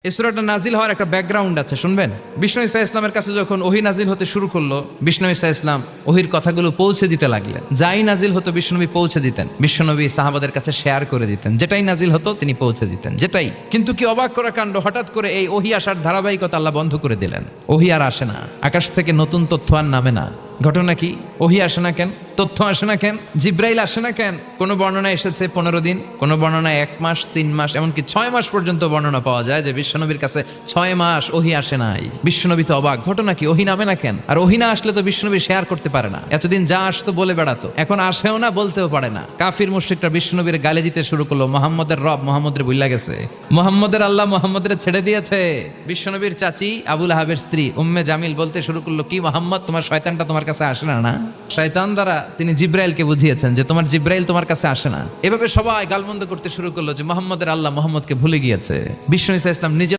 এই সূরাটা নাজিল হওয়ার একটা ব্যাকগ্রাউন্ড আছে, শুনবেন। বিষ্ণু ঈসা ইসলামের কাছে যখন ওহী নাজিল হতে শুরু করলো, বিষ্ণু ঈসা ইসলাম ওহীর কথাগুলো পৌঁছে দিতে লাগলেন। যাই নাজিল হতো বিষ্ণুনবী পৌঁছে দিতেন, বিষ্ণুনবী সাহাবাদের কাছে শেয়ার করে দিতেন। যেটাই নাজিল হতো তিনি পৌঁছে দিতেন, যেটাই। কিন্তু কি অবাক করা কাণ্ড, হঠাৎ করে এই ওহী আসার ধারাবাহিকতা আল্লাহ বন্ধ করে দিলেন। ওহী আর আসে না, আকাশ থেকে নতুন তথ্য আর নামে না। ঘটনা কি? ওহী আসে না কেন? তথ্য আসে না কেন? জিব্রাইল আসে না কেন? কোন বর্ণনা এসেছে 15 দিন, কোন বর্ণনায় 1 মাস, 3 মাস, এমনকি 6 মাস পর্যন্ত বর্ণনা পাওয়া যায় যে বিশ্বনবীর কাছে 6 মাস ওহী আসে নাই। বিশ্বনবী তো অবাক, ঘটনা কি? ওহী নামে না কেন? আর ওহী না আসলে তো বিশ্বনবী শেয়ার করতে পারে না। এতদিন যা আসতো বলে বেড়াতো, এখন আসেও না, বলতেও পারে না। কাফির মুশরিকরা বিশ্বনবীর গালি দিতে শুরু করলো, মুহাম্মদের রব মুহাম্মদের ভুইলা গেছে, মুহাম্মদের আল্লাহ মুহাম্মদের ছেড়ে দিয়েছে। বিশ্বনবীর চাচি আবু লাহাবের স্ত্রী উম্মে জামিল বলতে শুরু করলো, কি মুহাম্মদ, তোমার শয়তানটা তোমার কাছে আসে না? না, শয়তান দ্বারা তিনি জিব্রাইলকে বুঝিয়েছেন যে তোমার জিব্রাইল তোমার কাছে আসে না। এভাবে সবাই গালমন্দ করতে শুরু করলো যে মুহাম্মদের আল্লাহ মুহাম্মদকে ভুলে গিয়েছে। বিষ্ণু ঈসা ইসলাম নিজে